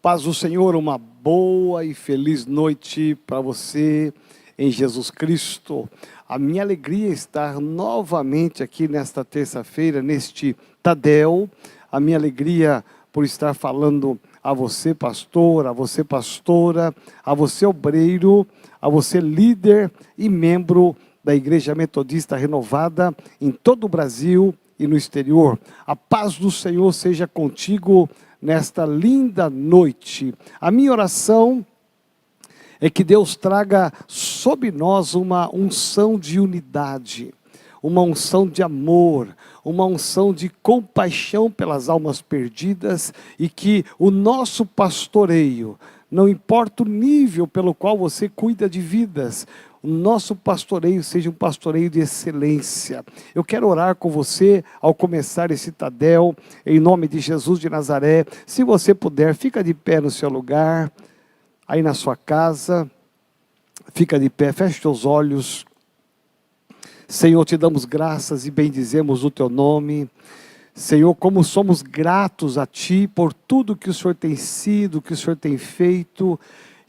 Paz do Senhor, uma boa e feliz noite para você em Jesus Cristo. A minha alegria é estar novamente aqui nesta terça-feira, neste Tadel. A minha alegria por estar falando a você, pastor, a você, pastora, a você, obreiro, a você, líder e membro da Igreja Metodista Renovada em todo o Brasil e no exterior. A paz do Senhor seja contigo nesta linda noite. A minha oração é que Deus traga sobre nós uma unção de unidade, uma unção de amor, uma unção de compaixão pelas almas perdidas, e que o nosso pastoreio, não importa o nível pelo qual você cuida de vidas, o nosso pastoreio seja um pastoreio de excelência. Eu quero orar com você ao começar esse Tadel, em nome de Jesus de Nazaré. Se você puder, fica de pé no seu lugar, aí na sua casa, fica de pé, feche seus olhos. Senhor, te damos graças e bendizemos o teu nome. Senhor, como somos gratos a Ti por tudo que o Senhor tem sido, que o Senhor tem feito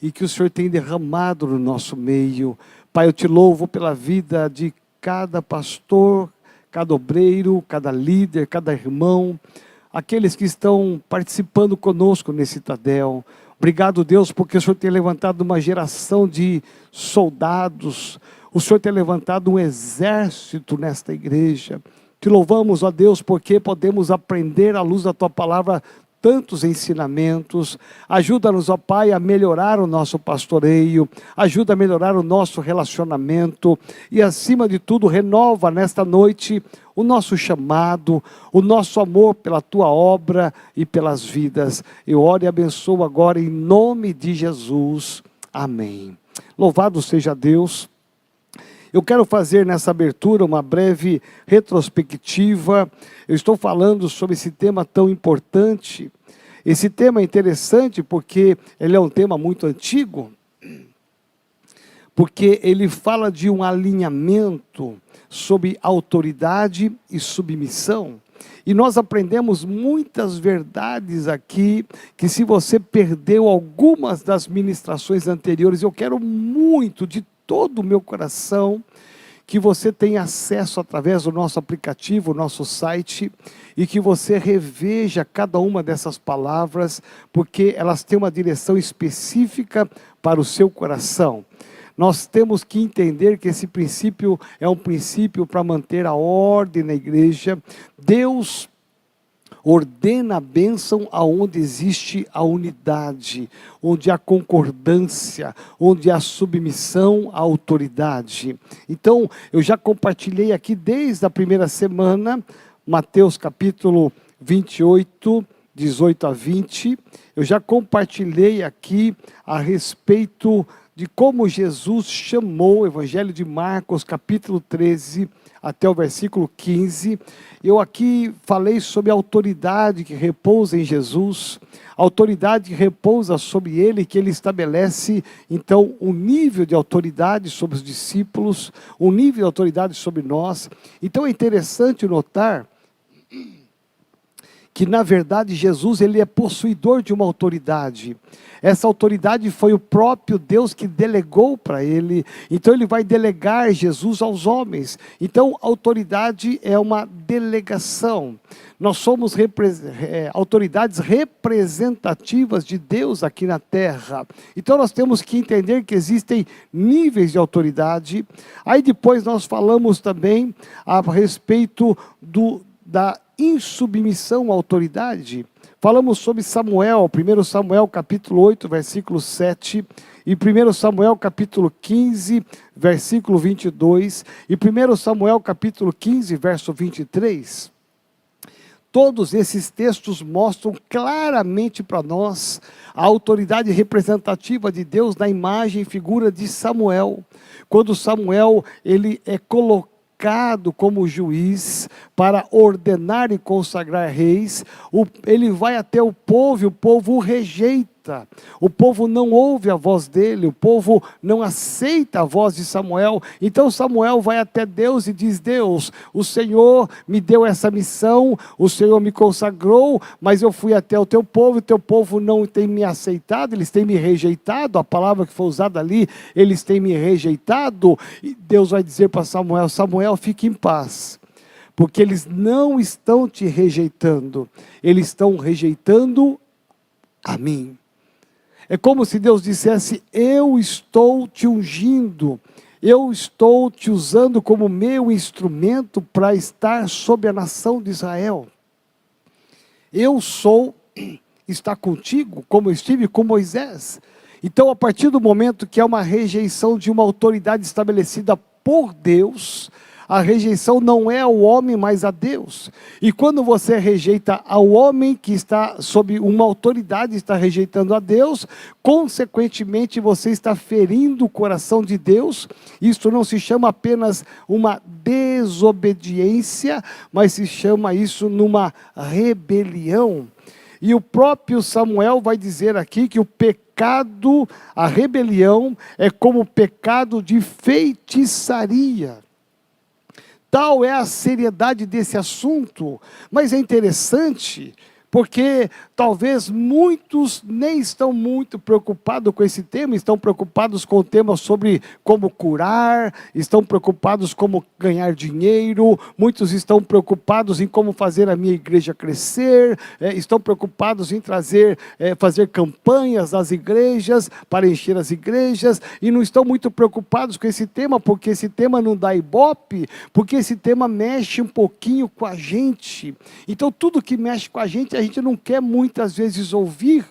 e que o Senhor tem derramado no nosso meio. Pai, eu te louvo pela vida de cada pastor, cada obreiro, cada líder, cada irmão, aqueles que estão participando conosco nesse Tadel. Obrigado, Deus, porque o Senhor tem levantado uma geração de soldados, o Senhor tem levantado um exército nesta igreja. Te louvamos, ó Deus, porque podemos aprender à luz da Tua palavra tantos ensinamentos. Ajuda-nos, ó Pai, a melhorar o nosso pastoreio, ajuda a melhorar o nosso relacionamento e, acima de tudo, renova nesta noite o nosso chamado, o nosso amor pela Tua obra e pelas vidas. Eu oro e abençoo agora em nome de Jesus. Amém. Louvado seja Deus. Eu quero fazer nessa abertura uma breve retrospectiva. Eu estou falando sobre esse tema tão importante. Esse tema é interessante porque ele é um tema muito antigo, porque ele fala de um alinhamento sobre autoridade e submissão. E nós aprendemos muitas verdades aqui, que se você perdeu algumas das ministrações anteriores, eu quero muito, de todo o meu coração, que você tenha acesso através do nosso aplicativo, nosso site, e que você reveja cada uma dessas palavras, porque elas têm uma direção específica para o seu coração. Nós temos que entender que esse princípio é um princípio para manter a ordem na igreja. Deus ordena a bênção aonde existe a unidade, onde há concordância, onde há submissão à autoridade. Então, eu já compartilhei aqui desde a primeira semana, Mateus capítulo 28, 18 a 20. Eu já compartilhei aqui a respeito de como Jesus chamou, o Evangelho de Marcos capítulo 13, até o versículo 15, eu aqui falei sobre a autoridade que repousa em Jesus, a autoridade que repousa sobre Ele, que Ele estabelece, então, um nível de autoridade sobre os discípulos, um nível de autoridade sobre nós. Então é interessante notar que, na verdade, Jesus, ele é possuidor de uma autoridade. Essa autoridade foi o próprio Deus que delegou para ele. Então ele vai delegar Jesus aos homens. Então autoridade é uma delegação. Nós somos autoridades representativas de Deus aqui na terra. Então nós temos que entender que existem níveis de autoridade. Aí depois nós falamos também a respeito da insubmissão à autoridade. Falamos sobre Samuel, 1 Samuel capítulo 8, versículo 7, e 1 Samuel capítulo 15, versículo 22, e 1 Samuel capítulo 15, verso 23. Todos esses textos mostram claramente para nós a autoridade representativa de Deus na imagem e figura de Samuel. Quando Samuel, ele é colocado como juiz para ordenar e consagrar reis, ele vai até o povo e o povo o rejeita. aceita, o povo não ouve a voz dele, o povo não aceita a voz de Samuel. Então Samuel vai até Deus e diz: Deus, o Senhor me deu essa missão, o Senhor me consagrou, mas eu fui até o teu povo não tem me aceitado, eles têm me rejeitado, a palavra que foi usada ali, eles têm me rejeitado. E Deus vai dizer para Samuel: Samuel, fique em paz, porque eles não estão te rejeitando, eles estão rejeitando a mim. É como se Deus dissesse: eu estou te ungindo, eu estou te usando como meu instrumento para estar sobre a nação de Israel. Eu sou, está contigo, como eu estive com Moisés. Então, a partir do momento que há uma rejeição de uma autoridade estabelecida por Deus, a rejeição não é ao homem, mas a Deus. E quando você rejeita ao homem que está sob uma autoridade, está rejeitando a Deus, consequentemente você está ferindo o coração de Deus. Isso não se chama apenas uma desobediência, mas se chama isso numa rebelião. E o próprio Samuel vai dizer aqui que o pecado, a rebelião, é como o pecado de feitiçaria. Tal é a seriedade desse assunto, mas é interessante, porque talvez muitos nem estão muito preocupados com esse tema, estão preocupados com o tema sobre como curar, estão preocupados como ganhar dinheiro, muitos estão preocupados em como fazer a minha igreja crescer, estão preocupados em fazer campanhas às igrejas, para encher as igrejas, e não estão muito preocupados com esse tema, porque esse tema não dá ibope, porque esse tema mexe um pouquinho com a gente. Então tudo que mexe com a gente não quer muitas vezes ouvir.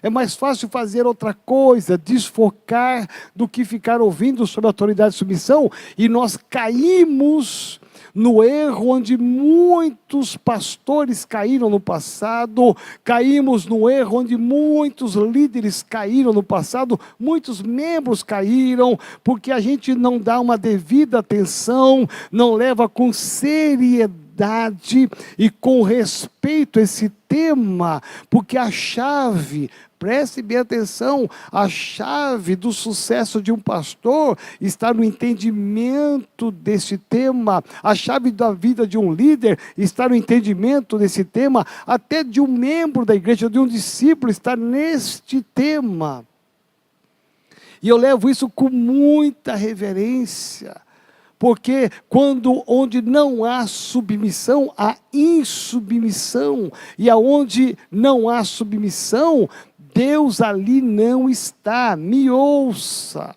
É mais fácil fazer outra coisa, desfocar, do que ficar ouvindo sobre autoridade e submissão. E nós caímos no erro onde muitos pastores caíram no passado, caímos no erro onde muitos líderes caíram no passado, muitos membros caíram, porque a gente não dá uma devida atenção, não leva com seriedade e com respeito esse tema, porque a chave, preste bem atenção, a chave do sucesso de um pastor está no entendimento desse tema, a chave da vida de um líder está no entendimento desse tema, até de um membro da igreja, de um discípulo, está neste tema. E eu levo isso com muita reverência, porque onde não há submissão, há insubmissão, e aonde não há submissão, Deus ali não está. Me ouça.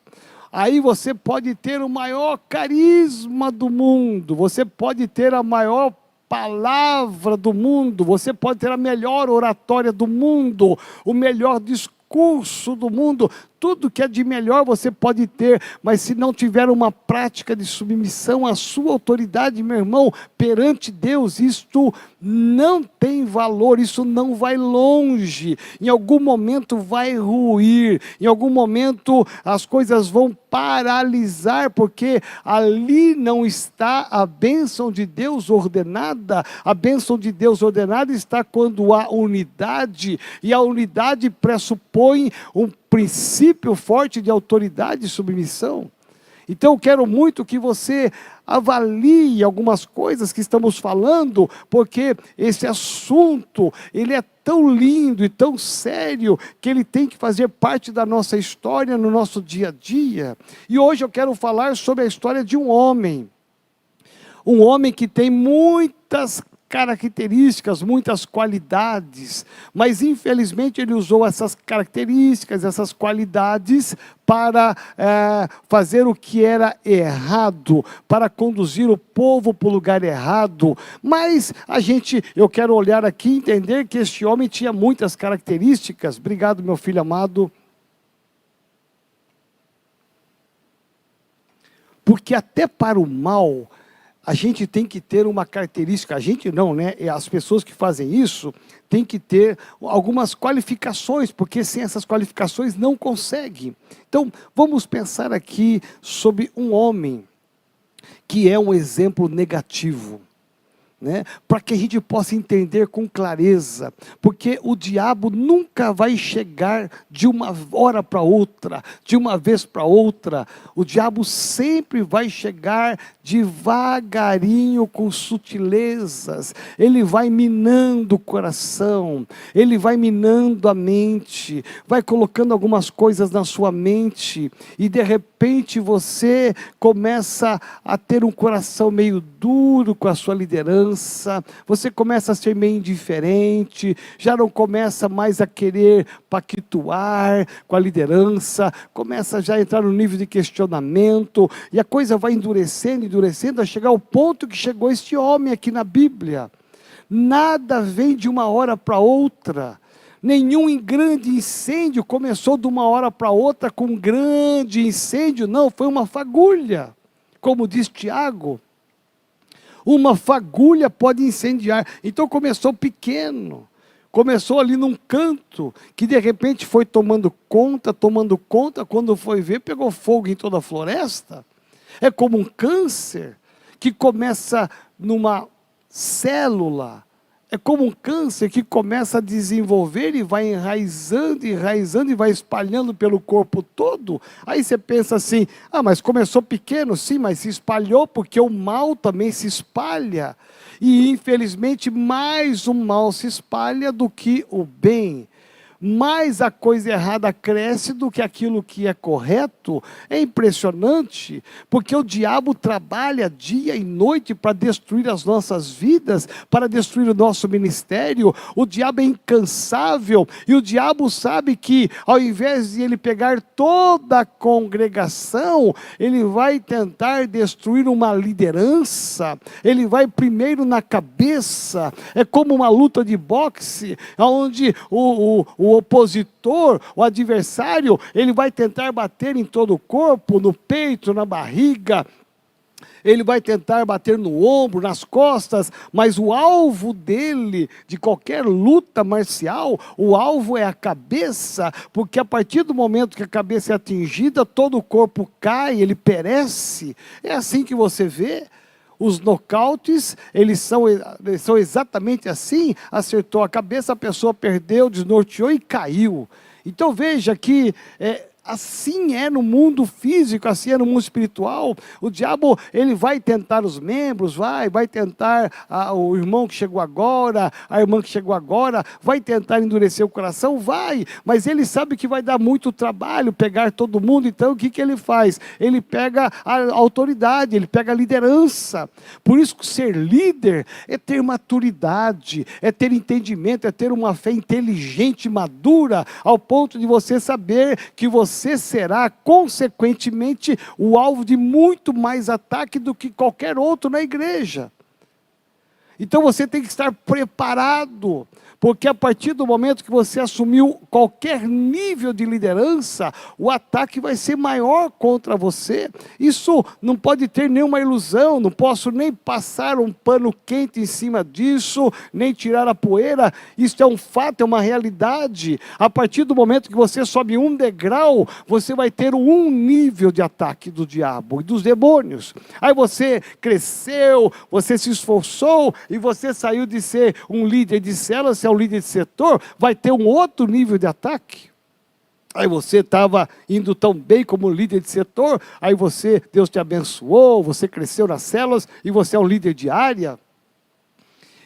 Aí você pode ter o maior carisma do mundo, você pode ter a maior palavra do mundo, você pode ter a melhor oratória do mundo, o melhor discurso do mundo, tudo que é de melhor você pode ter, mas se não tiver uma prática de submissão à sua autoridade, meu irmão, perante Deus, isto não tem valor, isso não vai longe, em algum momento vai ruir, em algum momento as coisas vão paralisar, porque ali não está a bênção de Deus ordenada. A bênção de Deus ordenada está quando há unidade, e a unidade pressupõe um princípio forte de autoridade e submissão. Então eu quero muito que você avalie algumas coisas que estamos falando, porque esse assunto, ele é tão lindo e tão sério, que ele tem que fazer parte da nossa história, no nosso dia a dia. E hoje eu quero falar sobre a história de um homem que tem muitas características, muitas qualidades, mas infelizmente ele usou essas características, essas qualidades para fazer o que era errado, para conduzir o povo para o lugar errado. Mas eu quero olhar aqui e entender que este homem tinha muitas características. Obrigado, meu filho amado. Porque até para o mal, a gente tem que ter uma característica, a gente não, né? As pessoas que fazem isso têm que ter algumas qualificações, porque sem essas qualificações não conseguem. Então, vamos pensar aqui sobre um homem que é um exemplo negativo. né, para que a gente possa entender com clareza, porque o diabo nunca vai chegar de uma hora para outra, de uma vez para outra. O diabo sempre vai chegar devagarinho, com sutilezas. Ele vai minando o coração, ele vai minando a mente, vai colocando algumas coisas na sua mente, e de repente você começa a ter um coração meio duro com a sua liderança, você começa a ser meio indiferente, já não começa mais a querer pactuar com a liderança, começa já a entrar no nível de questionamento, e a coisa vai endurecendo, endurecendo, a chegar ao ponto que chegou este homem aqui na Bíblia. Nada vem de uma hora para outra. Nenhum grande incêndio começou de uma hora para outra com um grande incêndio, não, foi uma fagulha. Como diz Tiago, uma fagulha pode incendiar. Então começou pequeno, começou ali num canto, que de repente foi tomando conta, quando foi ver, pegou fogo em toda a floresta. É como um câncer, que começa numa célula, é como um câncer que começa a desenvolver e vai enraizando, enraizando e vai espalhando pelo corpo todo. Aí você pensa assim, mas começou pequeno, sim, mas se espalhou porque o mal também se espalha. E infelizmente mais o mal se espalha do que o bem. Mais a coisa errada cresce do que aquilo que é correto. É impressionante, porque o diabo trabalha dia e noite para destruir as nossas vidas, para destruir o nosso ministério. O diabo é incansável, e o diabo sabe que ao invés de ele pegar toda a congregação, ele vai tentar destruir uma liderança. Ele vai primeiro na cabeça. É como uma luta de boxe, onde o opositor, o adversário, ele vai tentar bater em todo o corpo, no peito, na barriga, ele vai tentar bater no ombro, nas costas, mas o alvo dele, de qualquer luta marcial, o alvo é a cabeça, porque a partir do momento que a cabeça é atingida, todo o corpo cai, ele perece. É assim que você vê. Os nocautes, eles são exatamente assim. Acertou a cabeça, a pessoa perdeu, desnorteou e caiu. Então veja que assim é no mundo físico, assim é no mundo espiritual. O diabo, ele vai tentar os membros, vai tentar o irmão que chegou agora, a irmã que chegou agora, vai tentar endurecer o coração, mas ele sabe que vai dar muito trabalho pegar todo mundo. Então o que ele faz? Ele pega a autoridade, ele pega a liderança. Por isso que ser líder é ter maturidade, é ter entendimento, é ter uma fé inteligente, madura, ao ponto de você saber que você será, consequentemente, o alvo de muito mais ataque do que qualquer outro na igreja. Então você tem que estar preparado, porque a partir do momento que você assumiu qualquer nível de liderança, o ataque vai ser maior contra você. Isso não pode ter nenhuma ilusão, não posso nem passar um pano quente em cima disso, nem tirar a poeira. Isso é um fato, é uma realidade. A partir do momento que você sobe um degrau, você vai ter um nível de ataque do diabo e dos demônios. Aí você cresceu, você se esforçou, e você saiu de ser um líder de célula, se é um líder de setor, vai ter um outro nível de ataque. Aí você estava indo tão bem como líder de setor, aí Deus te abençoou, você cresceu nas células, e você é um líder de área.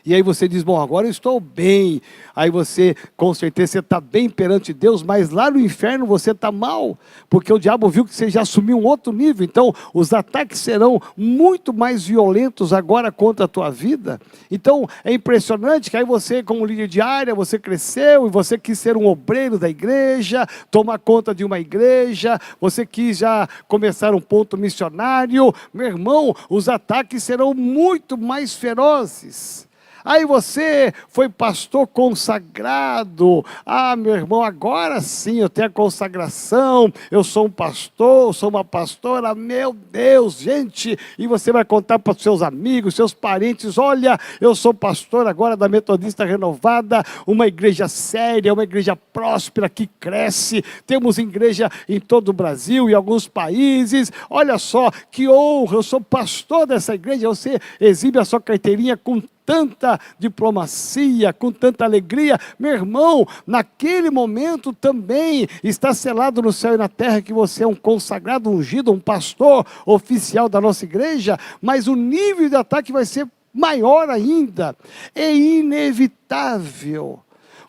E aí você diz, bom, agora eu estou bem. Aí você, com certeza, você está bem perante Deus, mas lá no inferno você está mal, porque o diabo viu que você já assumiu um outro nível. Então, os ataques serão muito mais violentos agora contra a tua vida. Então, é impressionante que aí você, como líder de área, você cresceu, e você quis ser um obreiro da igreja, tomar conta de uma igreja, você quis já começar um ponto missionário. Meu irmão, os ataques serão muito mais ferozes. Aí você foi pastor consagrado. Meu irmão, agora sim eu tenho a consagração. Eu sou um pastor, eu sou uma pastora. Meu Deus, gente. E você vai contar para os seus amigos, seus parentes: olha, eu sou pastor agora da Metodista Renovada, uma igreja séria, uma igreja próspera que cresce. Temos igreja em todo o Brasil e alguns países. Olha só que honra, eu sou pastor dessa igreja. Você exibe a sua carteirinha com tanta diplomacia, com tanta alegria. Meu irmão, naquele momento também está selado no céu e na terra que você é um consagrado, ungido, um pastor oficial da nossa igreja, mas o nível de ataque vai ser maior ainda. É inevitável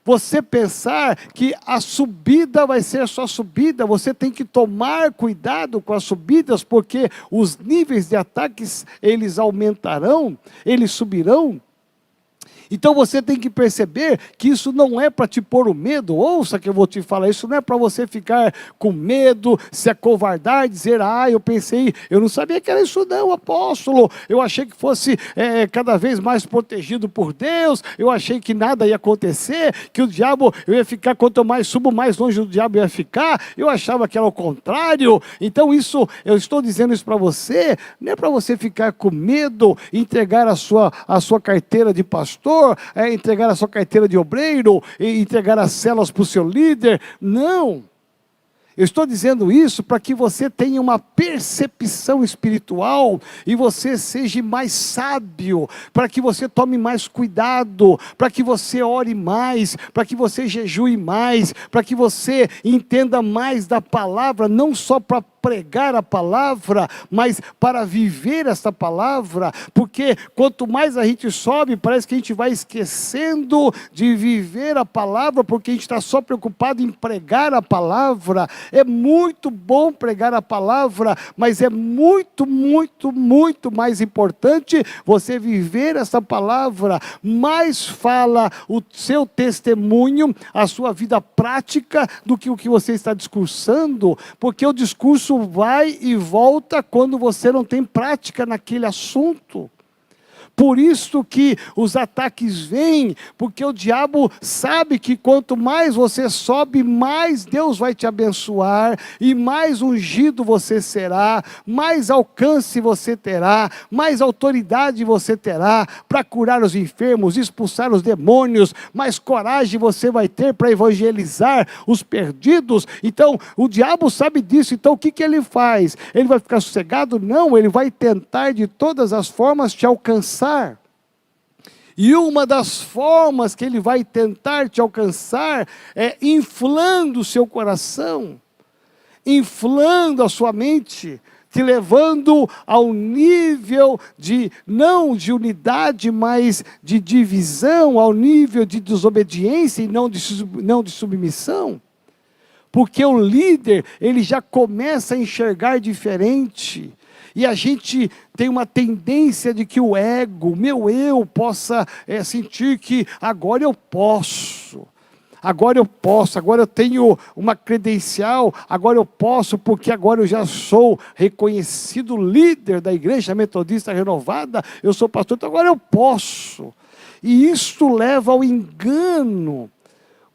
você pensar que a subida vai ser só subida. Você tem que tomar cuidado com as subidas, porque os níveis de ataques, eles aumentarão, eles subirão. Então você tem que perceber que isso não é para te pôr o medo. Ouça que eu vou te falar, isso não é para você ficar com medo, se acovardar, dizer, eu não sabia que era isso não, apóstolo, eu achei que fosse cada vez mais protegido por Deus, eu achei que nada ia acontecer, que o diabo, eu ia ficar, quanto mais subo, mais longe do diabo ia ficar, eu achava que era o contrário. Então isso, eu estou dizendo isso para você, não é para você ficar com medo, entregar a sua carteira de pastor, entregar a sua carteira de obreiro, entregar as células para o seu líder. Não. Eu estou dizendo isso para que você tenha uma percepção espiritual e você seja mais sábio, para que você tome mais cuidado, para que você ore mais, para que você jejue mais, para que você entenda mais da palavra, não só para pregar a palavra, mas para viver essa palavra, porque quanto mais a gente sobe, parece que a gente vai esquecendo de viver a palavra, porque a gente está só preocupado em pregar a palavra. É muito bom pregar a palavra, mas é muito, muito, muito mais importante você viver essa palavra. Mais fala o seu testemunho, a sua vida prática, do que o que você está discursando, porque o discurso vai e volta quando você não tem prática naquele assunto. Por isso que os ataques vêm, porque o diabo sabe que quanto mais você sobe, mais Deus vai te abençoar, e mais ungido você será, mais alcance você terá, mais autoridade você terá para curar os enfermos, expulsar os demônios, mais coragem você vai ter para evangelizar os perdidos. Então, o diabo sabe disso, então o que ele faz? Ele vai ficar sossegado? Não, ele vai tentar de todas as formas te alcançar. E uma das formas que ele vai tentar te alcançar é inflando o seu coração, inflando a sua mente, te levando ao nível de, não de unidade, mas de divisão, ao nível de desobediência e não de submissão. Porque o líder, ele já começa a enxergar diferente. E a gente tem uma tendência de que o ego, meu eu, possa sentir que agora eu posso, agora eu tenho uma credencial, agora eu posso, porque agora eu já sou reconhecido líder da Igreja Metodista Renovada, eu sou pastor, então agora eu posso. E isto leva ao engano.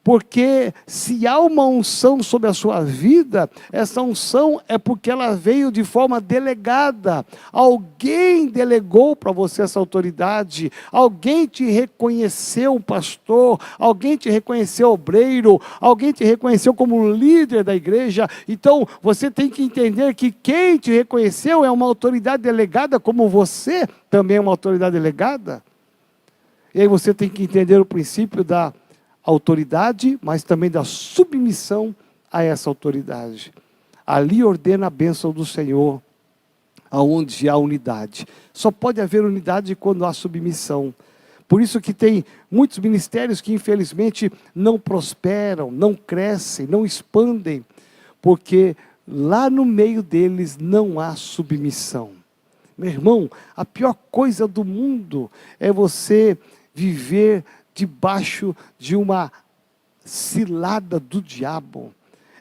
Porque se há uma unção sobre a sua vida, essa unção é porque ela veio de forma delegada. Alguém delegou para você essa autoridade, alguém te reconheceu pastor, alguém te reconheceu obreiro, alguém te reconheceu como líder da igreja. Então você tem que entender que quem te reconheceu é uma autoridade delegada, como você também é uma autoridade delegada. E aí você tem que entender o princípio da autoridade, mas também da submissão a essa autoridade. Ali ordena a bênção do Senhor, aonde há unidade. Só pode haver unidade quando há submissão. Por isso que tem muitos ministérios que infelizmente não prosperam, não crescem, não expandem, porque lá no meio deles não há submissão. Meu irmão, a pior coisa do mundo é você viver debaixo de uma cilada do diabo.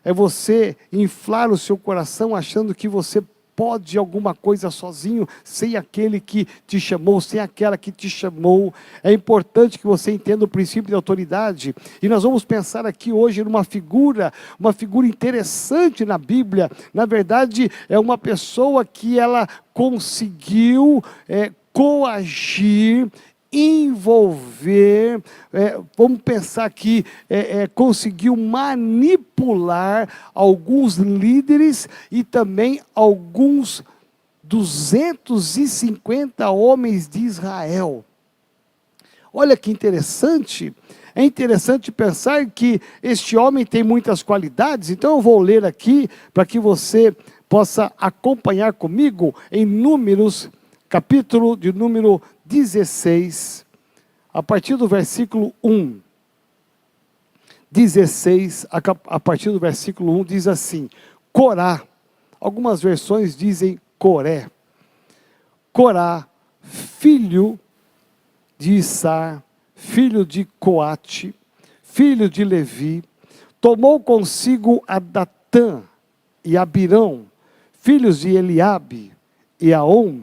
É você inflar o seu coração achando que você pode alguma coisa sozinho, sem aquele que te chamou, sem aquela que te chamou. É importante que você entenda o princípio de autoridade. E nós vamos pensar aqui hoje numa figura, interessante na Bíblia. Na verdade, é uma pessoa que ela conseguiu coagir, envolver, vamos pensar aqui, conseguiu manipular alguns líderes e também alguns 250 homens de Israel. Olha que interessante. É interessante pensar que este homem tem muitas qualidades. Então eu vou ler aqui para que você possa acompanhar comigo em Números, capítulo de número 16, a partir do versículo 1. 16, a partir do versículo 1, diz assim: Corá, algumas versões dizem Coré. Corá, filho de Issar, filho de Coate, filho de Levi, tomou consigo a Datã e Abirão, filhos de Eliabe, e Aon,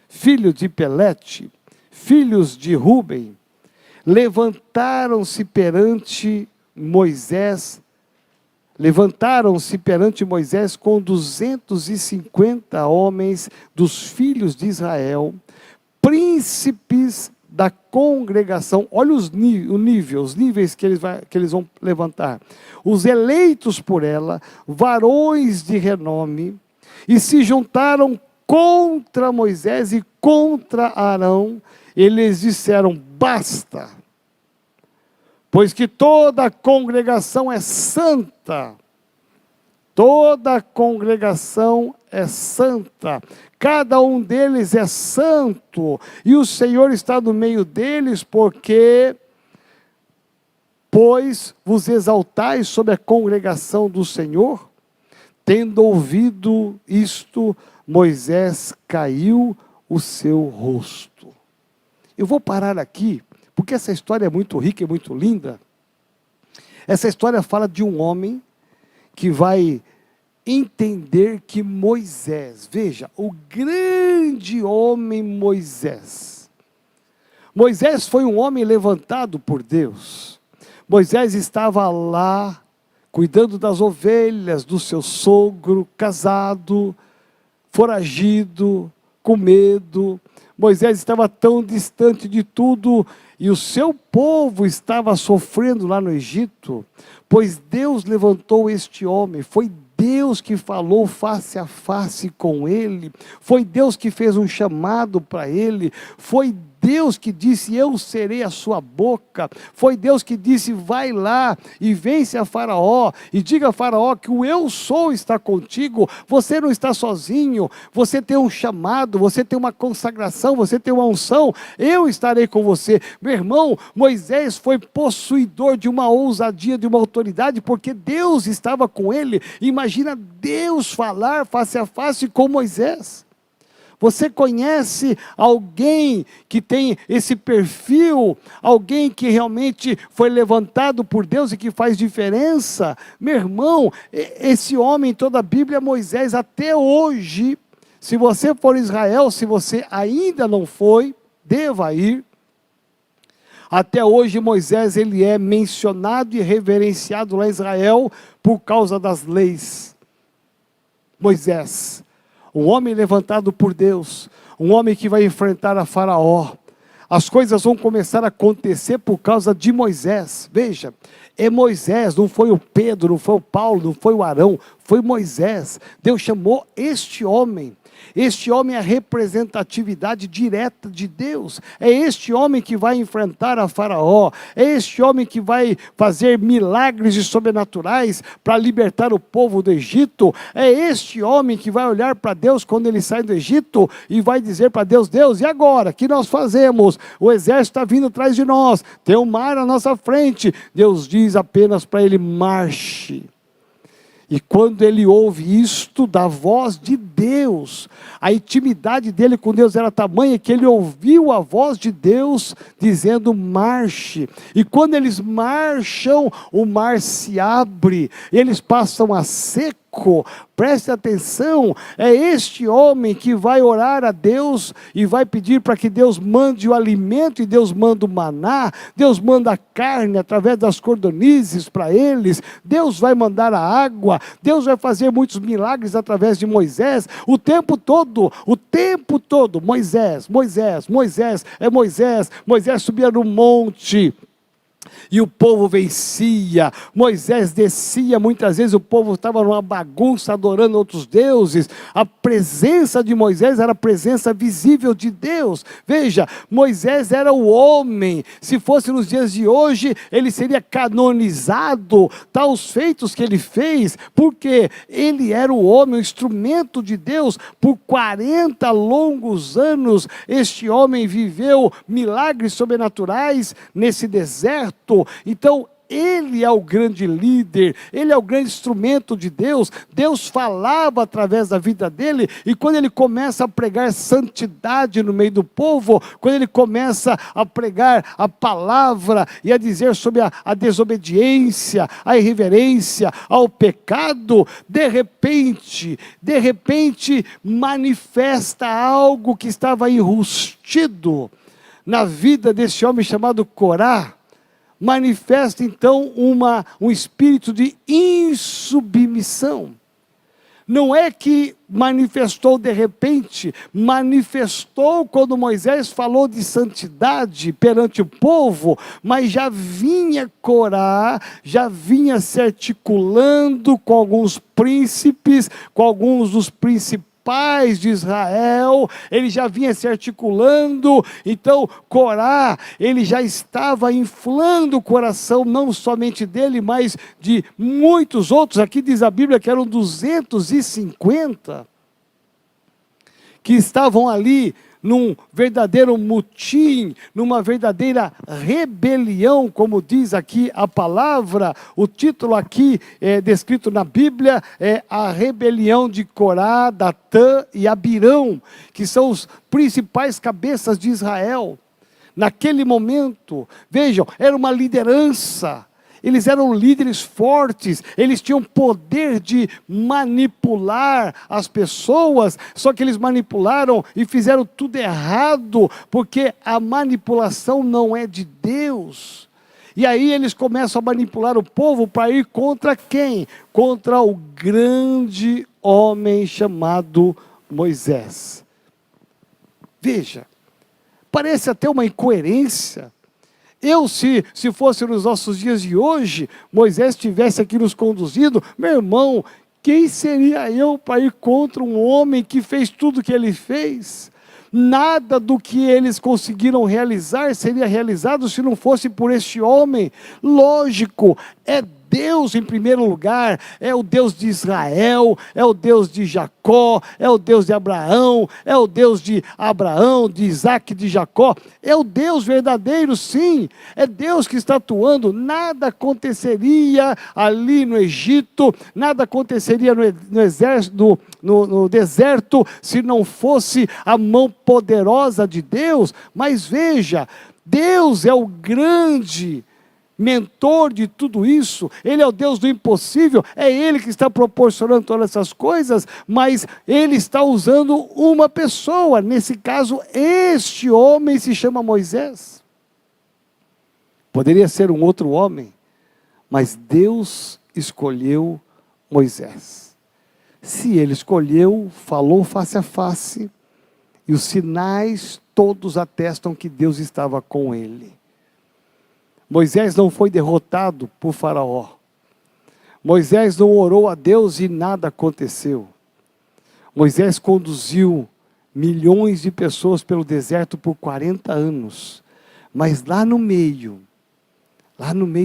filho de Pelete, filhos de Ruben. Levantaram-se perante Moisés com 250 homens dos filhos de Israel, príncipes da congregação. Olha os níveis que eles vão levantar. Os eleitos por ela, varões de renome, e se juntaram contra Moisés e contra Arão. Eles disseram: basta, pois que toda a congregação é santa. Toda a congregação é santa. Cada um deles é santo. E o Senhor está no meio deles, pois vos exaltais sobre a congregação do Senhor. Tendo ouvido isto, Moisés caiu o seu rosto. Eu vou parar aqui, porque essa história é muito rica e muito linda. Essa história fala de um homem que vai entender que Moisés, veja, o grande homem Moisés. Moisés foi um homem levantado por Deus. Moisés estava lá, cuidando das ovelhas do seu sogro, casado, foragido, com medo. Moisés estava tão distante de tudo, e o seu povo estava sofrendo lá no Egito, pois Deus levantou este homem. Foi Deus que falou face a face com ele, foi Deus que fez um chamado para ele, foi Deus que disse: eu serei a sua boca. Foi Deus que disse: vai lá e vence a Faraó, e diga a Faraó que o eu sou está contigo. Você não está sozinho, você tem um chamado, você tem uma consagração, você tem uma unção, eu estarei com você. Meu irmão, Moisés foi possuidor de uma ousadia, de uma autoridade, porque Deus estava com ele. Imagina Deus falar face a face com Moisés. Você conhece alguém que tem esse perfil? Alguém que realmente foi levantado por Deus e que faz diferença? Meu irmão, esse homem em toda a Bíblia, Moisés, até hoje, se você for em Israel, se você ainda não foi, deva ir. Até hoje Moisés, ele é mencionado e reverenciado lá em Israel por causa das leis. Moisés, um homem levantado por Deus, um homem que vai enfrentar a Faraó. As coisas vão começar a acontecer por causa de Moisés. Veja, é Moisés, não foi o Pedro, não foi o Paulo, não foi o Arão, foi Moisés. Deus chamou este homem. Este homem é a representatividade direta de Deus. É este homem que vai enfrentar a Faraó. É este homem que vai fazer milagres e sobrenaturais para libertar o povo do Egito. É este homem que vai olhar para Deus quando ele sai do Egito e vai dizer para Deus: Deus, e agora? O que nós fazemos? O exército está vindo atrás de nós. Tem um mar à nossa frente. Deus diz apenas para ele: marche. E quando ele ouve isto da voz de Deus, a intimidade dele com Deus era tamanha que ele ouviu a voz de Deus dizendo: marche. E quando eles marcham, o mar se abre, eles passam a seco. Preste atenção, é este homem que vai orar a Deus e vai pedir para que Deus mande o alimento, e Deus manda o maná, Deus manda a carne através das cordonizes para eles, Deus vai mandar a água, Deus vai fazer muitos milagres através de Moisés, o tempo todo, Moisés, Moisés subia no monte. E o povo vencia. Moisés descia, muitas vezes o povo estava numa bagunça, adorando outros deuses. A presença de Moisés era a presença visível de Deus. Veja, Moisés era o homem. Se fosse nos dias de hoje, ele seria canonizado, tal os feitos que ele fez, porque ele era o homem, o instrumento de Deus. Por 40 longos anos, este homem viveu milagres sobrenaturais nesse deserto. Então, ele é o grande líder, ele é o grande instrumento de Deus. Deus falava através da vida dele, e quando ele começa a pregar santidade no meio do povo, quando ele começa a pregar a palavra e a dizer sobre a desobediência, a irreverência, ao pecado, de repente manifesta algo que estava enrustido na vida desse homem chamado Corá. Manifesta então um espírito de insubmissão. Não é que manifestou de repente, manifestou quando Moisés falou de santidade perante o povo, mas já vinha Corá, já vinha se articulando com alguns príncipes, com alguns dos principais de Israel, ele já vinha se articulando. Então Corá, ele já estava inflando o coração, não somente dele, mas de muitos outros. Aqui diz a Bíblia que eram 250, que estavam ali num verdadeiro mutim, numa verdadeira rebelião, como diz aqui a palavra. O título aqui descrito na Bíblia é a rebelião de Corá, Datã e Abirão, que são os principais cabeças de Israel. Naquele momento, vejam, era uma liderança. Eles eram líderes fortes, eles tinham poder de manipular as pessoas, só que eles manipularam e fizeram tudo errado, porque a manipulação não é de Deus. E aí eles começam a manipular o povo para ir contra quem? Contra o grande homem chamado Moisés. Veja, parece até uma incoerência. Se fosse nos nossos dias de hoje, Moisés tivesse aqui nos conduzido, meu irmão, quem seria eu para ir contra um homem que fez tudo o que ele fez? Nada do que eles conseguiram realizar seria realizado se não fosse por este homem. Lógico, é Deus em primeiro lugar, é o Deus de Israel, é o Deus de Jacó, é o Deus de Abraão, é o Deus de Isaac, de Jacó, é o Deus verdadeiro, sim, é Deus que está atuando. Nada aconteceria ali no Egito, nada aconteceria no deserto, se não fosse a mão poderosa de Deus. Mas veja, Deus é o grande mentor de tudo isso, ele é o Deus do impossível, é ele que está proporcionando todas essas coisas, mas ele está usando uma pessoa. Nesse caso, este homem se chama Moisés. Poderia ser um outro homem, mas Deus escolheu Moisés. Se ele escolheu, falou face a face, e os sinais todos atestam que Deus estava com ele. Moisés não foi derrotado por Faraó. Moisés não orou a Deus e nada aconteceu. Moisés conduziu milhões de pessoas pelo deserto por 40 anos. Mas lá no meio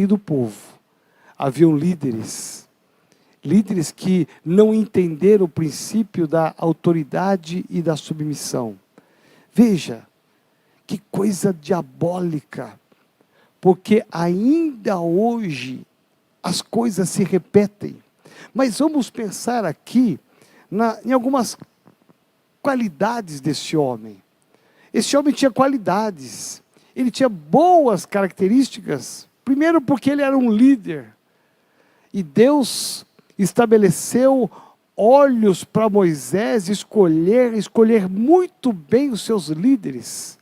do povo, haviam líderes que não entenderam o princípio da autoridade e da submissão. Veja, que coisa diabólica. Porque ainda hoje as coisas se repetem. Mas vamos pensar aqui em algumas qualidades desse homem. Esse homem tinha qualidades, ele tinha boas características. Primeiro porque ele era um líder. E Deus estabeleceu olhos para Moisés escolher muito bem os seus líderes.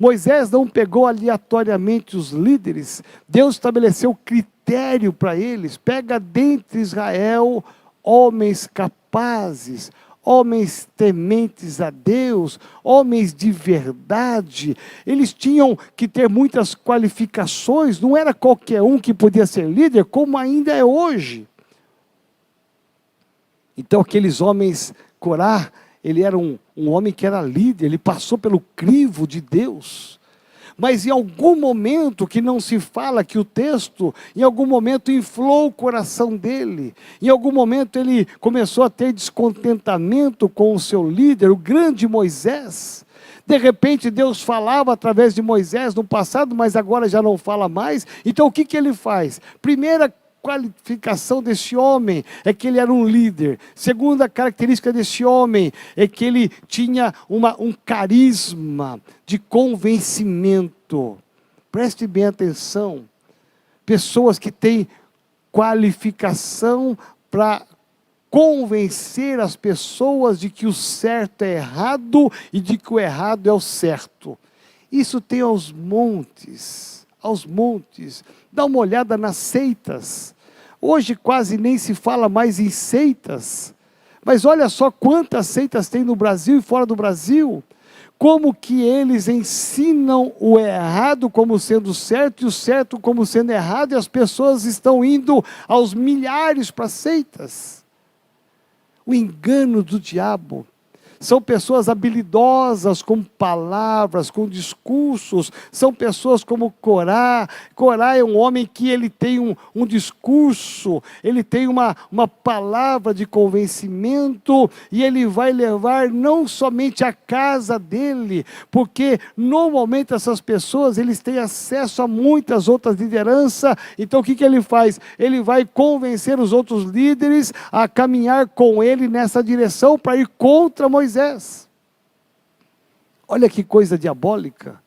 Moisés não pegou aleatoriamente os líderes, Deus estabeleceu critério para eles. Pega dentre Israel homens capazes, homens tementes a Deus, homens de verdade. Eles tinham que ter muitas qualificações, não era qualquer um que podia ser líder, como ainda é hoje. Então aqueles homens, Corá, ele era um homem que era líder, ele passou pelo crivo de Deus. Mas em algum momento, que não se fala que o texto, em algum momento inflou o coração dele. Em algum momento ele começou a ter descontentamento com o seu líder, o grande Moisés. De repente Deus falava através de Moisés no passado, mas agora já não fala mais. Então o que ele faz? Primeira qualificação desse homem é que ele era um líder. Segunda característica desse homem é que ele tinha um carisma de convencimento. Preste bem atenção. Pessoas que têm qualificação para convencer as pessoas de que o certo é errado e de que o errado é o certo. Isso tem aos montes, aos montes. Dá uma olhada nas seitas. Hoje quase nem se fala mais em seitas. Mas olha só quantas seitas tem no Brasil e fora do Brasil. Como que eles ensinam o errado como sendo certo e o certo como sendo errado. E as pessoas estão indo aos milhares para seitas. O engano do diabo. São pessoas habilidosas com palavras, com discursos. São pessoas como Corá. Corá é um homem que ele tem um discurso, ele tem uma palavra de convencimento, e ele vai levar não somente a casa dele, porque normalmente essas pessoas, eles têm acesso a muitas outras lideranças. Então o que ele faz? Ele vai convencer os outros líderes a caminhar com ele nessa direção para ir contra Moisés. Olha que coisa diabólica.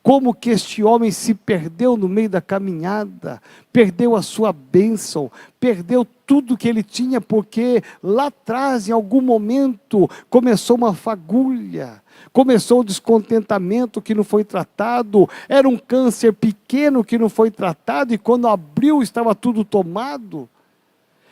Como que este homem se perdeu no meio da caminhada, perdeu a sua bênção, perdeu tudo que ele tinha, porque lá atrás, em algum momento, começou uma fagulha, começou o descontentamento que não foi tratado, era um câncer pequeno que não foi tratado, e quando abriu estava tudo tomado.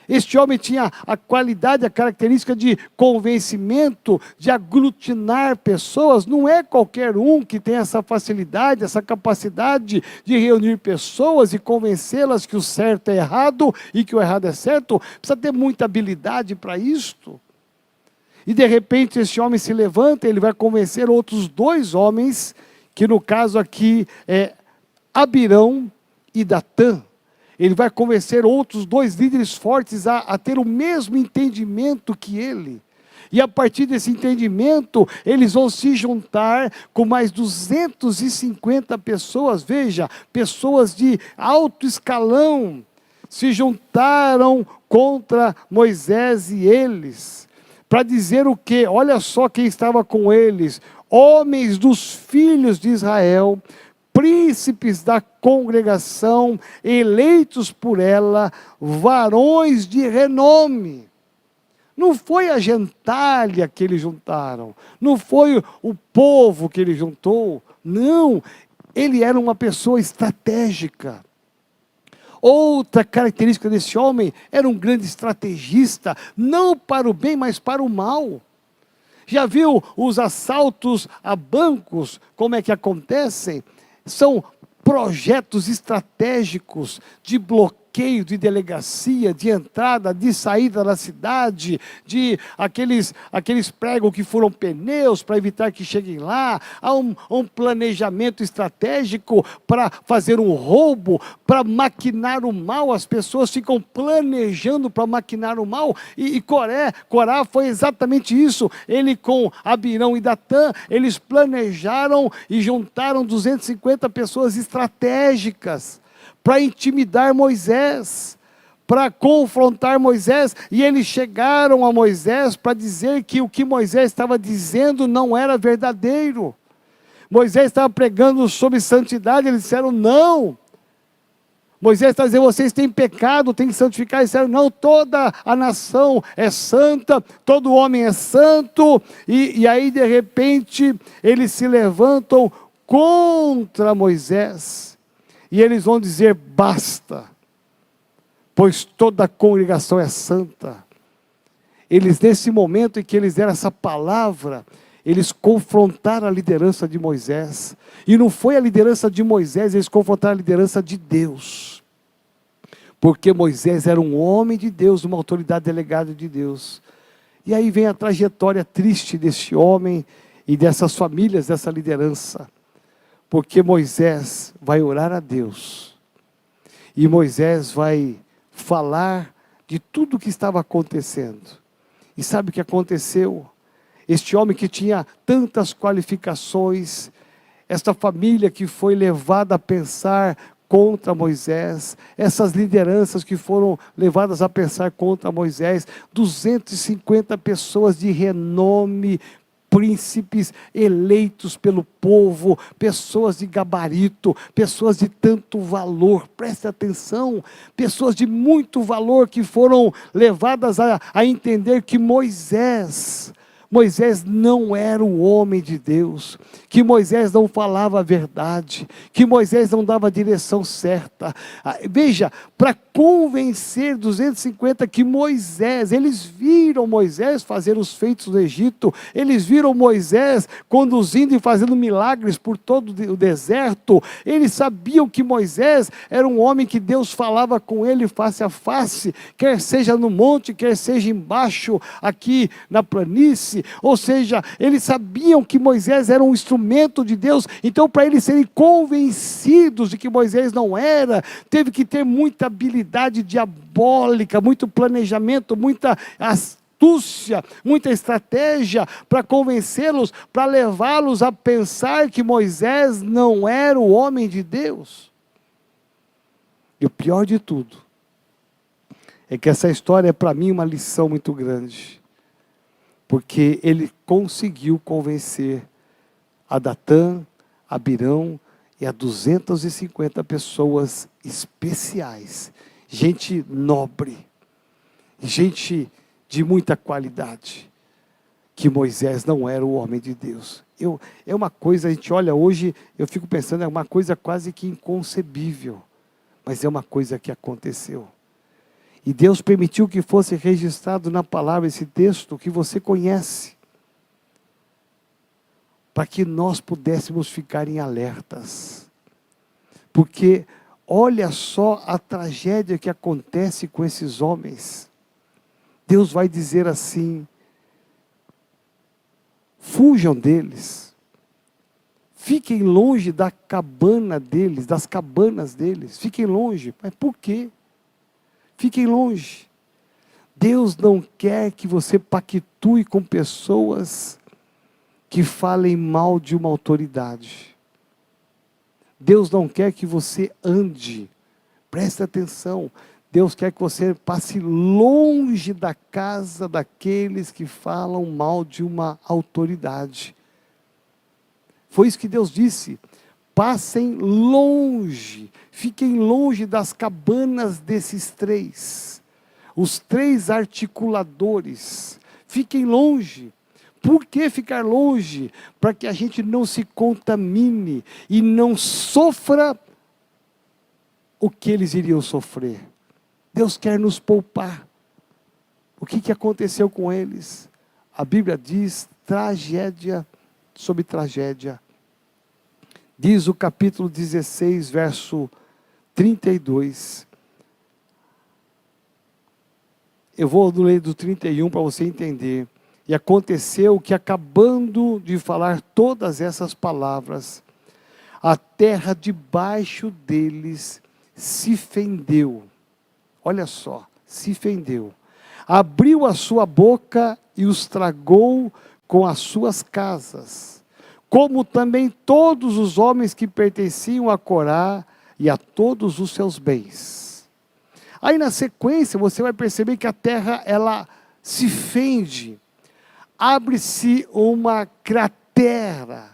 Este homem tinha a qualidade, a característica de convencimento, de aglutinar pessoas. Não é qualquer um que tem essa facilidade, essa capacidade de reunir pessoas e convencê-las que o certo é errado e que o errado é certo. Precisa ter muita habilidade para isto. E de repente esse homem se levanta, ele vai convencer outros dois homens, que no caso aqui é Abirão e Datã. Ele vai convencer outros dois líderes fortes a ter o mesmo entendimento que ele. E a partir desse entendimento, eles vão se juntar com mais 250 pessoas. Veja, pessoas de alto escalão se juntaram contra Moisés e eles. Para dizer o quê? Olha só quem estava com eles. Homens dos filhos de Israel, príncipes da congregação, eleitos por ela, varões de renome. Não foi a gentalha que eles juntaram, não foi o povo que ele juntou, não, ele era uma pessoa estratégica. Outra característica desse homem, era um grande estrategista, não para o bem, mas para o mal. Já viu os assaltos a bancos, como é que acontecem? São projetos estratégicos de bloqueio de delegacia, de entrada, de saída da cidade, de aqueles pregos que foram pneus para evitar que cheguem lá. Há um planejamento estratégico para fazer um roubo, para maquinar o mal. As pessoas ficam planejando para maquinar o mal. E Corá foi exatamente isso. Ele com Abirão e Datã, eles planejaram e juntaram 250 pessoas estratégicas para intimidar Moisés, para confrontar Moisés, e eles chegaram a Moisés para dizer que o que Moisés estava dizendo não era verdadeiro. Moisés estava pregando sobre santidade, eles disseram não. Moisés está dizendo, vocês têm pecado, têm que santificar. Eles disseram, não, toda a nação é santa, todo homem é santo. E aí de repente eles se levantam contra Moisés. E eles vão dizer, basta, pois toda a congregação é santa. Eles, nesse momento em que eles deram essa palavra, eles confrontaram a liderança de Moisés. E não foi a liderança de Moisés, eles confrontaram a liderança de Deus. Porque Moisés era um homem de Deus, uma autoridade delegada de Deus. E aí vem a trajetória triste desse homem e dessas famílias, dessa liderança. Porque Moisés vai orar a Deus. E Moisés vai falar de tudo o que estava acontecendo. E sabe o que aconteceu? Este homem que tinha tantas qualificações, esta família que foi levada a pensar contra Moisés, essas lideranças que foram levadas a pensar contra Moisés, 250 pessoas de renome, príncipes eleitos pelo povo, pessoas de gabarito, pessoas de tanto valor, preste atenção, pessoas de muito valor que foram levadas a entender que Moisés não era o homem de Deus, que Moisés não falava a verdade, que Moisés não dava a direção certa. Veja, para convencer 250 que Moisés, eles viram Moisés fazer os feitos no Egito, eles viram Moisés conduzindo e fazendo milagres por todo o deserto, eles sabiam que Moisés era um homem que Deus falava com ele face a face, quer seja no monte, quer seja embaixo, aqui na planície, ou seja, eles sabiam que Moisés era um instrumento de Deus. Então, para eles serem convencidos de que Moisés não era, teve que ter muita habilidade diabólica, muito planejamento, muita astúcia, muita estratégia para convencê-los, para levá-los a pensar que Moisés não era o homem de Deus. E o pior de tudo é que essa história é para mim uma lição muito grande, porque ele conseguiu convencer a Datã, a Abirão e a 250 pessoas especiais, gente nobre, gente de muita qualidade, que Moisés não era o homem de Deus. É uma coisa, a gente olha hoje, eu fico pensando, é uma coisa quase que inconcebível, mas é uma coisa que aconteceu. E Deus permitiu que fosse registrado na palavra esse texto que você conhece, para que nós pudéssemos ficar em alertas. Porque olha só a tragédia que acontece com esses homens. Deus vai dizer assim: fujam deles, fiquem longe da cabana deles, das cabanas deles, fiquem longe. Mas por quê? Fiquem longe. Deus não quer que você pactue com pessoas que falem mal de uma autoridade. Deus não quer que você ande, preste atenção, Deus quer que você passe longe da casa daqueles que falam mal de uma autoridade. Foi isso que Deus disse: passem longe, fiquem longe das cabanas desses três, os três articuladores, fiquem longe. Por que ficar longe? Para que a gente não se contamine e não sofra o que eles iriam sofrer. Deus quer nos poupar. O que aconteceu com eles? A Bíblia diz tragédia sobre tragédia. Diz o capítulo 16, verso 32. Eu vou ler do 31 para você entender. E aconteceu que, acabando de falar todas essas palavras, a terra debaixo deles se fendeu. Olha só, se fendeu. Abriu a sua boca e os tragou com as suas casas, como também todos os homens que pertenciam a Corá e a todos os seus bens. Aí na sequência você vai perceber que a terra, ela se fende. Abre-se uma cratera,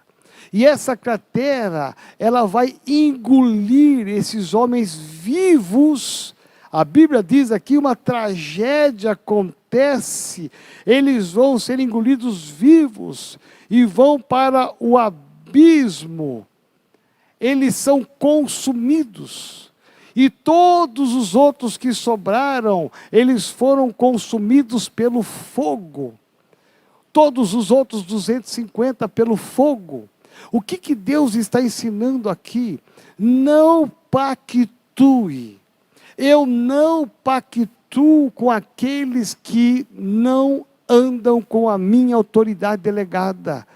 e essa cratera, ela vai engolir esses homens vivos. A Bíblia diz aqui, uma tragédia acontece, eles vão ser engolidos vivos, e vão para o abismo, eles são consumidos. E todos os outros que sobraram, eles foram consumidos pelo fogo. Todos os outros 250 pelo fogo. O que Deus está ensinando aqui? Não pactue. Eu não pactuo com aqueles que não andam com a minha autoridade delegada,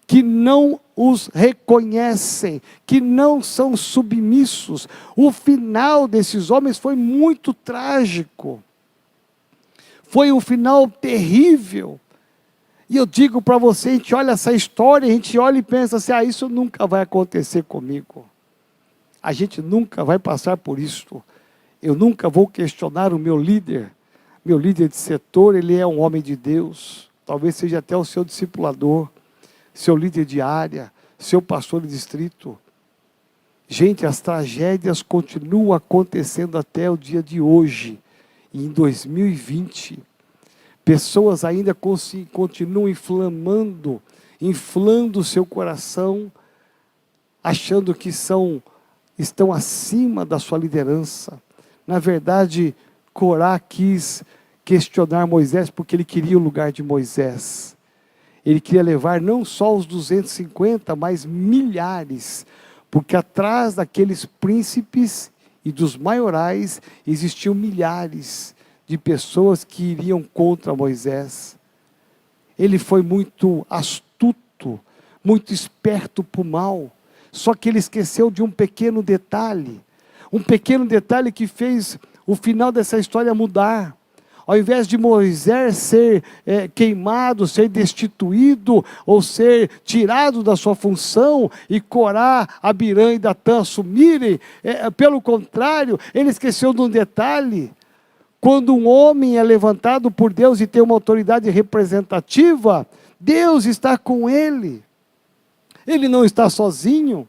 que não os reconhecem, que não são submissos. O final desses homens foi muito trágico. Foi um final terrível. E eu digo para você, a gente olha essa história, a gente olha e pensa assim, isso nunca vai acontecer comigo. A gente nunca vai passar por isso. Eu nunca vou questionar o meu líder de setor, ele é um homem de Deus, talvez seja até o seu discipulador, seu líder de área, seu pastor de distrito. Gente, as tragédias continuam acontecendo até o dia de hoje, e em 2020, pessoas ainda continuam inflando o seu coração, achando que estão acima da sua liderança. Na verdade, Corá quis questionar Moisés porque ele queria o lugar de Moisés. Ele queria levar não só os 250, mas milhares, porque atrás daqueles príncipes e dos maiorais existiam milhares de pessoas que iriam contra Moisés. Ele foi muito astuto, muito esperto para o mal, só que ele esqueceu de um pequeno detalhe que fez o final dessa história mudar. Ao invés de Moisés ser queimado, ser destituído, ou ser tirado da sua função, e Corá, Abirã e Datã assumirem, pelo contrário, ele esqueceu de um detalhe. Quando um homem é levantado por Deus e tem uma autoridade representativa, Deus está com ele. Ele não está sozinho.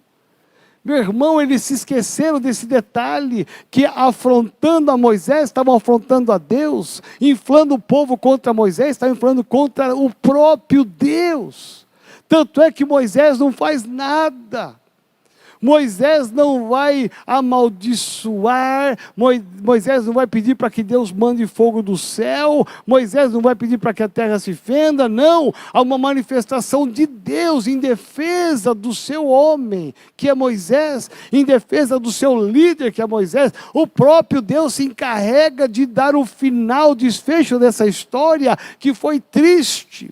Meu irmão, eles se esqueceram desse detalhe, que afrontando a Moisés, estavam afrontando a Deus, inflando o povo contra Moisés, estavam inflando contra o próprio Deus. Tanto é que Moisés não faz nada. Moisés não vai amaldiçoar, Moisés não vai pedir para que Deus mande fogo do céu, Moisés não vai pedir para que a terra se fenda, não. Há uma manifestação de Deus em defesa do seu homem, que é Moisés, em defesa do seu líder, que é Moisés. O próprio Deus se encarrega de dar o final, o desfecho dessa história, que foi triste.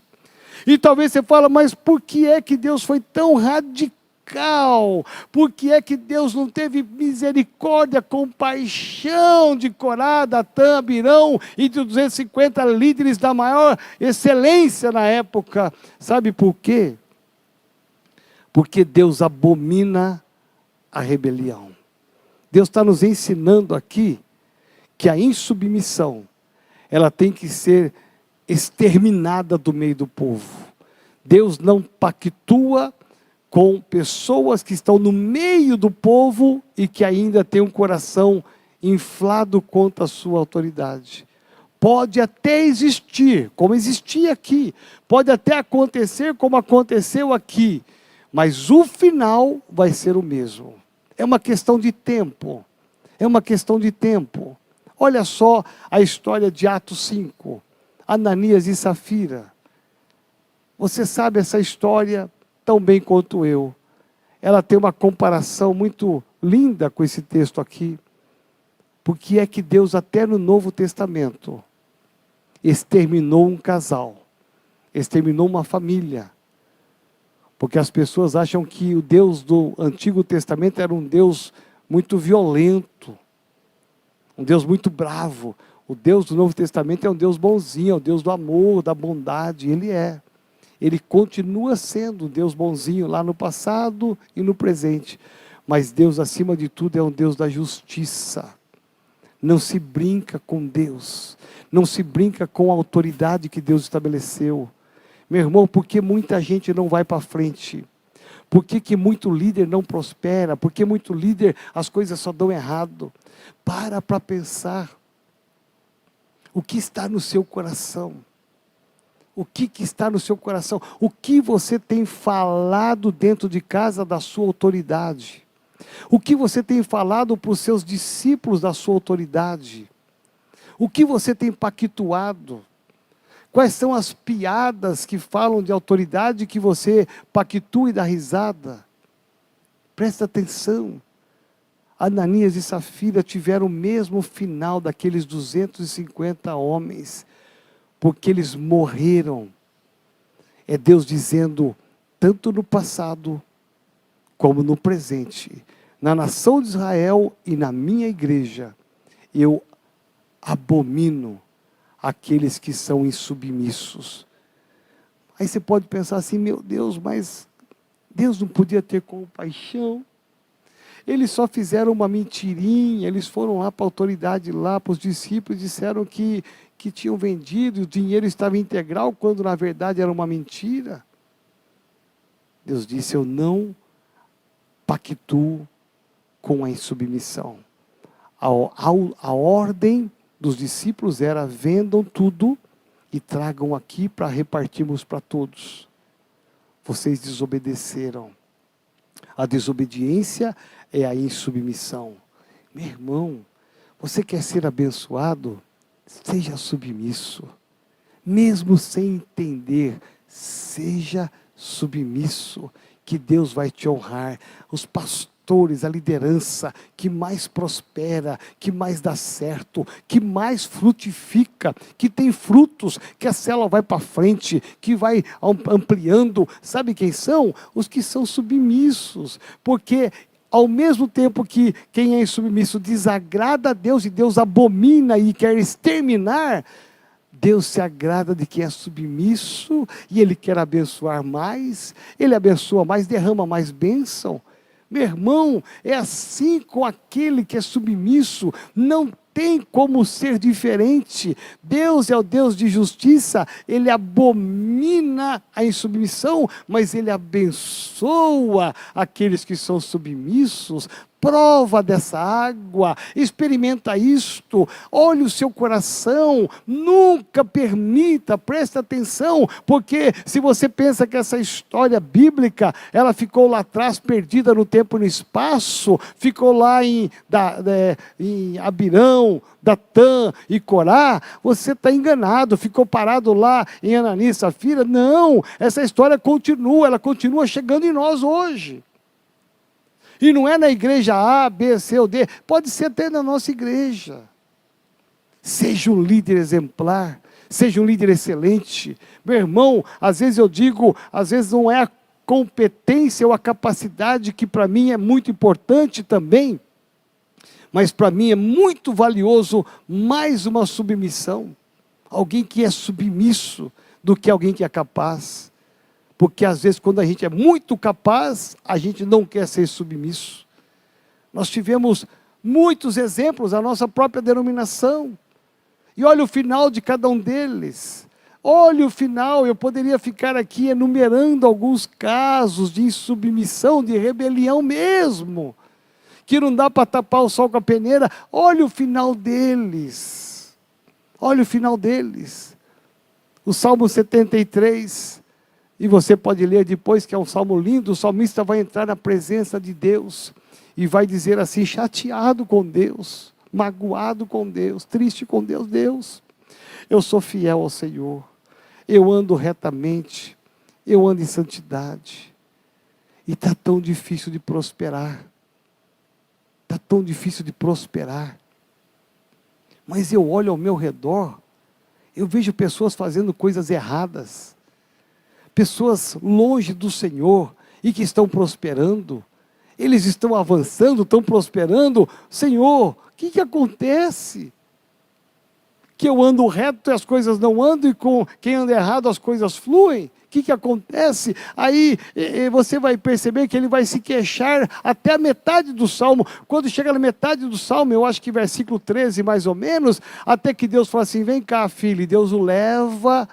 E talvez você fale, mas por que é que Deus foi tão radical? Por que é que Deus não teve misericórdia, compaixão de Corá, Datã, Abirão e de 250 líderes da maior excelência na época? Sabe por quê? Porque Deus abomina a rebelião. Deus está nos ensinando aqui que a insubmissão, ela tem que ser exterminada do meio do povo. Deus não pactua com pessoas que estão no meio do povo e que ainda têm um coração inflado contra a sua autoridade. Pode até existir, como existia aqui, pode até acontecer como aconteceu aqui, mas o final vai ser o mesmo. É uma questão de tempo, Olha só a história de Atos 5, Ananias e Safira. Você sabe essa história tão bem quanto eu. Ela tem uma comparação muito linda com esse texto aqui, porque é que Deus até no Novo Testamento exterminou um casal, exterminou uma família, porque as pessoas acham que o Deus do Antigo Testamento era um Deus muito violento, um Deus muito bravo. O Deus do Novo Testamento é um Deus bonzinho, é o Deus do amor, da bondade. Ele continua sendo um Deus bonzinho lá no passado e no presente. Mas Deus, acima de tudo, é um Deus da justiça. Não se brinca com Deus. Não se brinca com a autoridade que Deus estabeleceu. Meu irmão, por que muita gente não vai para frente? Por que muito líder não prospera? Por que muito líder as coisas só dão errado? Para pensar. O que está no seu coração? O que está no seu coração? O que você tem falado dentro de casa da sua autoridade? O que você tem falado para os seus discípulos da sua autoridade? O que você tem pactuado? Quais são as piadas que falam de autoridade que você pactua e dá risada? Presta atenção. Ananias e Safira tiveram o mesmo final daqueles 250 homens, porque eles morreram. É Deus dizendo, tanto no passado, como no presente, na nação de Israel e na minha igreja, eu abomino aqueles que são insubmissos. Aí você pode pensar assim, meu Deus, mas Deus não podia ter compaixão? Eles só fizeram uma mentirinha, eles foram lá para a autoridade, lá para os discípulos, disseram que tinham vendido, o dinheiro estava integral, quando na verdade era uma mentira. Deus disse, eu não pactuo com a insubmissão. A ordem dos discípulos era, vendam tudo e tragam aqui para repartirmos para todos. Vocês desobedeceram. A desobediência é a insubmissão. Meu irmão, você quer ser abençoado? Seja submisso. Mesmo sem entender, seja submisso, que Deus vai te honrar. Os pastores, a liderança que mais prospera, que mais dá certo, que mais frutifica, que tem frutos, que a célula vai para frente, que vai ampliando. Sabe quem são? Os que são submissos. Porque ao mesmo tempo que quem é submisso desagrada a Deus e Deus abomina e quer exterminar, Deus se agrada de quem é submisso e Ele quer abençoar mais. Ele abençoa mais, derrama mais bênção. Meu irmão, é assim com aquele que é submisso, não tem como ser diferente. Deus é o Deus de justiça, Ele abomina a insubmissão, mas Ele abençoa aqueles que são submissos. Prova dessa água, experimenta isto, olhe o seu coração, nunca permita, presta atenção, porque se você pensa que essa história bíblica, ela ficou lá atrás, perdida no tempo e no espaço, ficou lá em Abirão, Datã e Corá, você está enganado, ficou parado lá em Ananias e Safira. Não, essa história continua, ela continua chegando em nós hoje. E não é na igreja A, B, C ou D, pode ser até na nossa igreja. Seja um líder exemplar, seja um líder excelente. Meu irmão, às vezes eu digo, às vezes não é a competência ou a capacidade que para mim é muito importante também, mas para mim é muito valioso mais uma submissão. Alguém que é submisso do que alguém que é capaz. Porque às vezes quando a gente é muito capaz, a gente não quer ser submisso. Nós tivemos muitos exemplos, a nossa própria denominação. E olha o final de cada um deles. Olha o final, eu poderia ficar aqui enumerando alguns casos de insubmissão, de rebelião mesmo. Que não dá para tapar o sol com a peneira. Olha o final deles. Olha o final deles. O Salmo 73... E você pode ler depois, que é um salmo lindo, o salmista vai entrar na presença de Deus, e vai dizer assim, chateado com Deus, magoado com Deus, triste com Deus, Deus, eu sou fiel ao Senhor, eu ando retamente, eu ando em santidade, e está tão difícil de prosperar, está tão difícil de prosperar, mas eu olho ao meu redor, eu vejo pessoas fazendo coisas erradas, pessoas longe do Senhor e que estão prosperando, eles estão avançando, estão prosperando. Senhor, o que acontece? Que eu ando reto e as coisas não andam, e com quem anda errado as coisas fluem? O que acontece? Aí você vai perceber que ele vai se queixar até a metade do salmo. Quando chega na metade do salmo, eu acho que versículo 13 mais ou menos, até que Deus fala assim, vem cá filho, e Deus o leva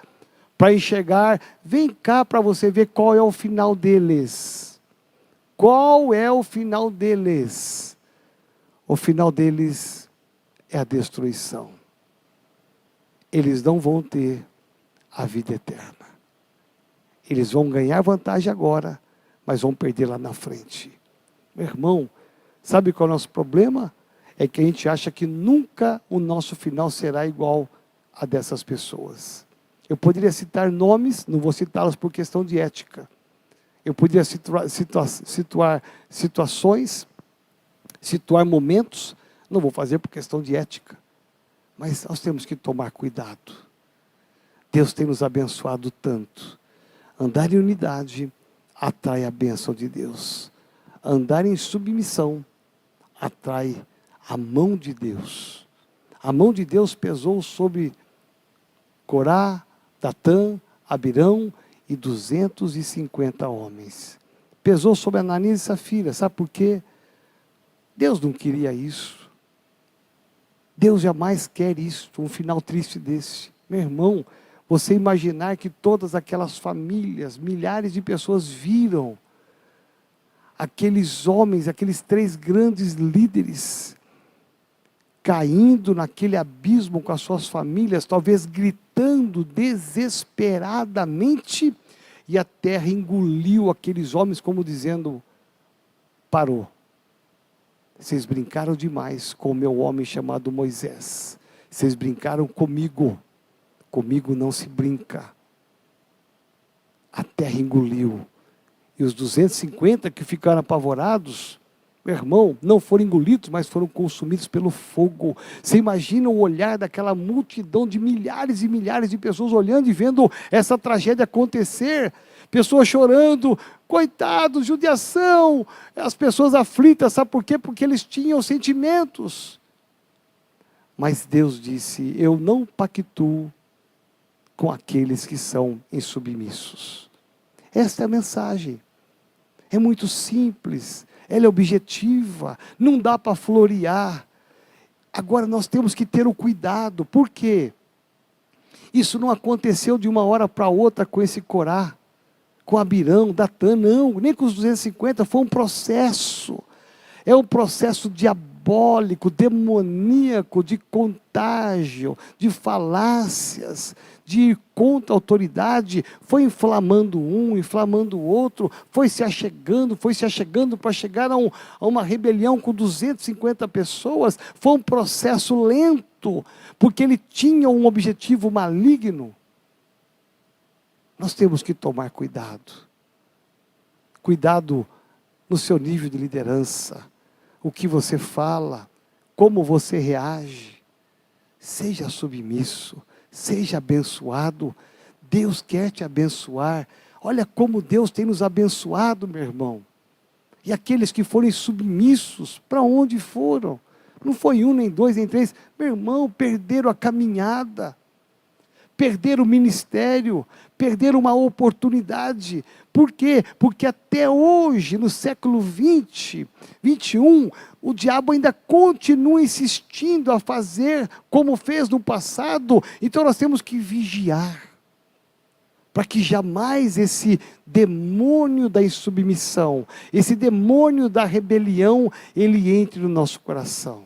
para enxergar, vem cá para você ver qual é o final deles. Qual é o final deles? O final deles é a destruição. Eles não vão ter a vida eterna. Eles vão ganhar vantagem agora, mas vão perder lá na frente. Meu irmão, Sabe qual é o nosso problema? É que a gente acha que nunca o nosso final será igual a dessas pessoas. Eu poderia citar nomes, não vou citá-los por questão de ética. Eu poderia situar situações, situar momentos, não vou fazer por questão de ética. Mas nós temos que tomar cuidado. Deus tem nos abençoado tanto. Andar em unidade atrai a bênção de Deus. Andar em submissão atrai a mão de Deus. A mão de Deus pesou sobre Corá, Datã, Abirão e 250 homens. Pesou sobre Ananias e Safira. Sabe por quê? Deus não queria isso. Deus jamais quer isso, um final triste desse. Meu irmão, você imaginar que todas aquelas famílias, milhares de pessoas viram aqueles homens, aqueles 3 grandes líderes, caindo naquele abismo com as suas famílias, talvez gritando desesperadamente, e a terra engoliu aqueles homens como dizendo, parou. Vocês brincaram demais com o meu homem chamado Moisés. Vocês brincaram comigo. Comigo não se brinca. A terra engoliu. E os 250 que ficaram apavorados, meu irmão, não foram engolidos, mas foram consumidos pelo fogo. Você imagina o olhar daquela multidão de milhares e milhares de pessoas olhando e vendo essa tragédia acontecer. Pessoas chorando, coitados, judiação, as pessoas aflitas, sabe por quê? Porque eles tinham sentimentos. Mas Deus disse, eu não pactuo com aqueles que são insubmissos. Esta é a mensagem. É muito simples, ela é objetiva, não dá para florear. Agora nós temos que ter o cuidado, por quê? Isso não aconteceu de uma hora para outra com esse Corá, com Abirão, Datã, não, nem com os 250, foi um processo. É um processo diabólico, demoníaco, de contágio, de falácias, de ir contra a autoridade, foi inflamando um, inflamando o outro, foi se achegando para chegar a uma rebelião com 250 pessoas. Foi um processo lento, porque ele tinha um objetivo maligno. Nós temos que tomar cuidado. Cuidado no seu nível de liderança. O que você fala, como você reage. Seja submisso, seja abençoado. Deus quer te abençoar. Olha como Deus tem nos abençoado, meu irmão. E aqueles que forem submissos, para onde foram? Não foi 1, nem 2, nem 3. Meu irmão, perderam a caminhada. Perderam o ministério, perderam uma oportunidade. Por quê? Porque até hoje, no século 20, 21, o diabo ainda continua insistindo a fazer como fez no passado. Então nós temos que vigiar, para que jamais esse demônio da insubmissão, esse demônio da rebelião, ele entre no nosso coração.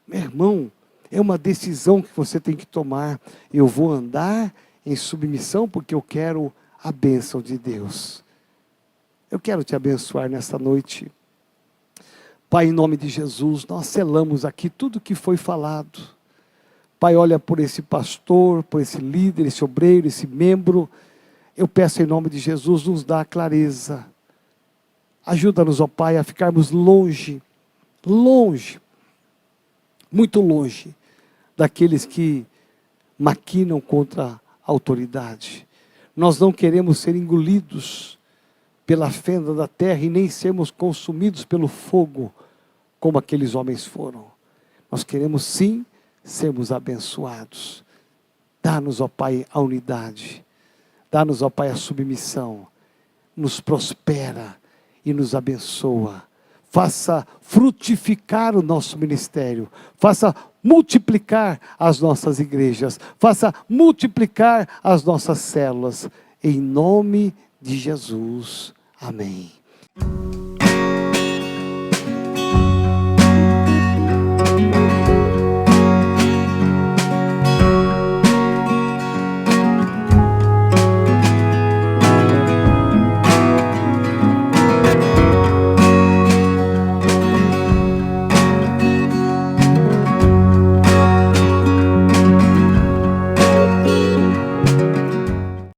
Meu irmão, é uma decisão que você tem que tomar. Eu vou andar em submissão porque eu quero a bênção de Deus. Eu quero te abençoar nesta noite. Pai, em nome de Jesus, nós selamos aqui tudo que foi falado. Pai, olha por esse pastor, por esse líder, esse obreiro, esse membro. Eu peço em nome de Jesus, nos dá clareza. Ajuda-nos, ó Pai, a ficarmos longe, muito longe, daqueles que maquinam contra a autoridade. Nós não queremos ser engolidos pela fenda da terra e nem sermos consumidos pelo fogo, como aqueles homens foram. Nós queremos sim sermos abençoados. Dá-nos, ó Pai, a unidade. Dá-nos, ó Pai, a submissão. Nos prospera e nos abençoa. Faça frutificar o nosso ministério. Faça multiplicar as nossas igrejas. Faça multiplicar as nossas células. Em nome de Jesus. Amém.